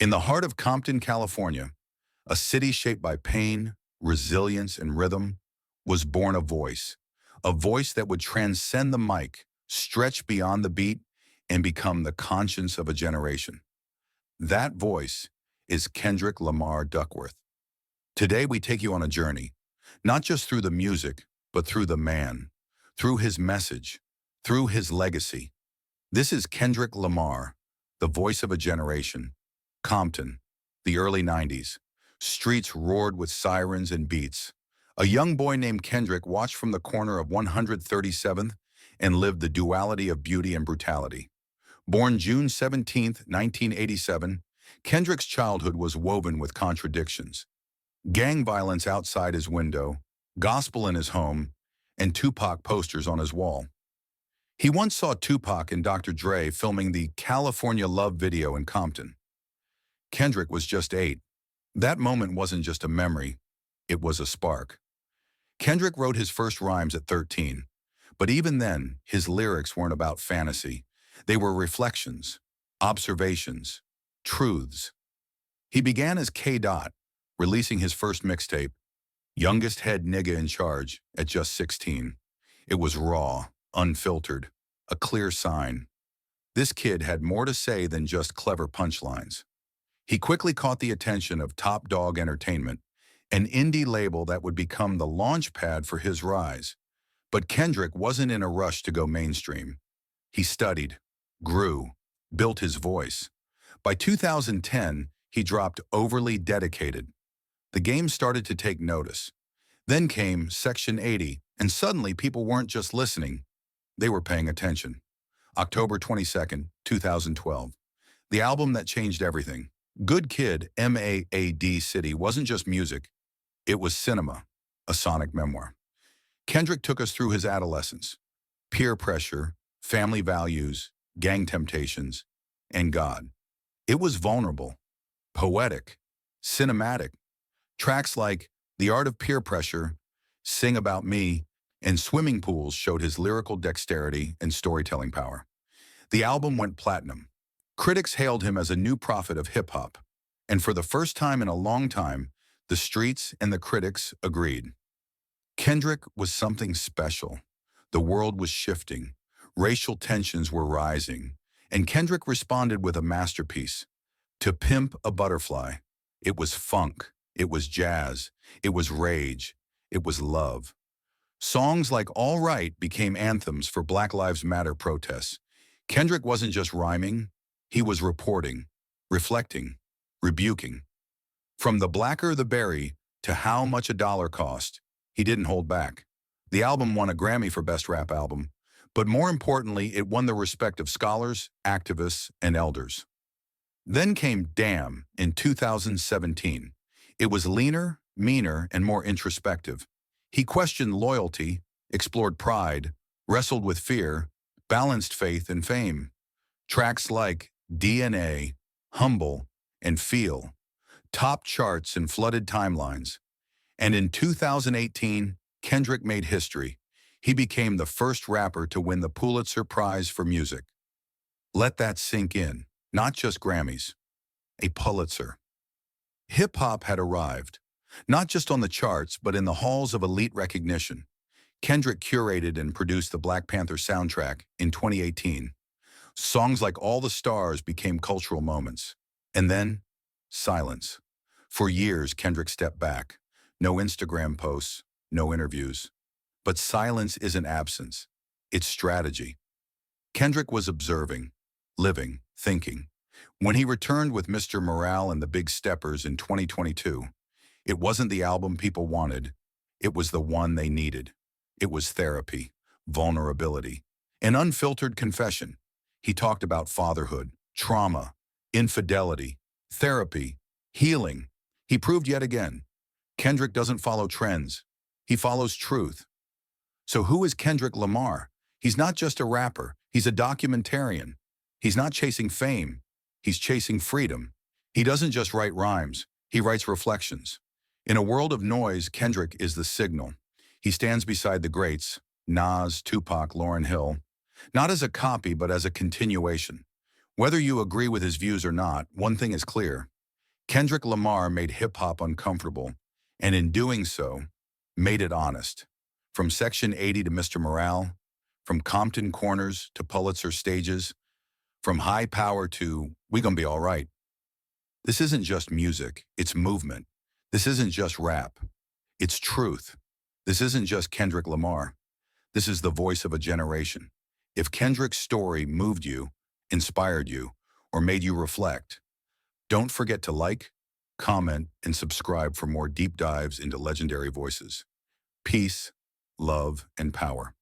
In the heart of Compton, California, a city shaped by pain, resilience, and rhythm, was born a voice that would transcend the mic, stretch beyond the beat, and become the conscience of a generation. That voice is Kendrick Lamar Duckworth. Today we take you on a journey, not just through the music, but through the man, through his message, through his legacy. This is Kendrick Lamar, the voice of a generation. Compton, the early 90s. Streets roared with sirens and beats. A young boy named Kendrick watched from the corner of 137th and lived the duality of beauty and brutality. Born June 17, 1987, Kendrick's childhood was woven with contradictions. Gang violence outside his window, gospel in his home, and Tupac posters on his wall. He once saw Tupac and Dr. Dre filming the California Love video in Compton. Kendrick was just 8. That moment wasn't just a memory, it was a spark. Kendrick wrote his first rhymes at 13, but even then, his lyrics weren't about fantasy. They were reflections, observations, truths. He began as K. Dot, releasing his first mixtape, Youngest Head Nigga in Charge, at just 16. It was raw, unfiltered, a clear sign. This kid had more to say than just clever punchlines. He quickly caught the attention of Top Dog Entertainment, an indie label that would become the launch pad for his rise. But Kendrick wasn't in a rush to go mainstream. He studied, grew, built his voice. By 2010, he dropped Overly Dedicated. The game started to take notice. Then came Section 80, and suddenly people weren't just listening, they were paying attention. October 22nd, 2012. The album that changed everything. Good Kid, M.A.A.D. City wasn't just music, it was cinema, a sonic memoir. Kendrick took us through his adolescence, peer pressure, family values, gang temptations, and God. It was vulnerable, poetic, cinematic. Tracks like The Art of Peer Pressure, Sing About Me, and Swimming Pools showed his lyrical dexterity and storytelling power. The album went platinum. Critics hailed him as a new prophet of hip-hop, and for the first time in a long time, the streets and the critics agreed. Kendrick was something special. The world was shifting, racial tensions were rising, and Kendrick responded with a masterpiece. To Pimp a Butterfly. It was funk, it was jazz, it was rage, it was love. Songs like All Right became anthems for Black Lives Matter protests. Kendrick wasn't just rhyming, he was reporting, reflecting, rebuking. From The Blacker the Berry to How Much a Dollar Cost, he didn't hold back. The album won a Grammy for Best Rap Album, but more importantly, it won the respect of scholars, activists, and elders. Then came Damn in 2017. It was leaner, meaner, and more introspective. He questioned loyalty, explored pride, wrestled with fear, balanced faith and fame. Tracks like DNA, Humble, and Feel topped charts and flooded timelines. And in 2018, Kendrick made history. He became the first rapper to win the Pulitzer Prize for music. Let that sink in. Not just Grammys, a Pulitzer. Hip-hop had arrived, not just on the charts, but in the halls of elite recognition. Kendrick curated and produced the Black Panther soundtrack in 2018. Songs like All the Stars became cultural moments. And then, silence. For years, Kendrick stepped back. No Instagram posts, no interviews. But silence isn't absence, it's strategy. Kendrick was observing, living, thinking. When he returned with Mr. Morale and the Big Steppers in 2022, it wasn't the album people wanted, it was the one they needed. It was therapy, vulnerability, an unfiltered confession. He talked about fatherhood, trauma, infidelity, therapy, healing. He proved yet again, Kendrick doesn't follow trends, he follows truth. So who is Kendrick Lamar? He's not just a rapper, he's a documentarian. He's not chasing fame, he's chasing freedom. He doesn't just write rhymes, he writes reflections. In a world of noise, Kendrick is the signal. He stands beside the greats, Nas, Tupac, Lauryn Hill, not as a copy, but as a continuation. Whether you agree with his views or not, one thing is clear, Kendrick Lamar made hip-hop uncomfortable, and in doing so, made it honest. From Section 80 to Mr. Morale, from Compton corners to Pulitzer stages, from high power to we gonna be all right. This isn't just music, it's movement. This isn't just rap, it's truth. This isn't just Kendrick Lamar. This is the voice of a generation. If Kendrick's story moved you, inspired you, or made you reflect, don't forget to like, comment, and subscribe for more deep dives into legendary voices. Peace, love, and power.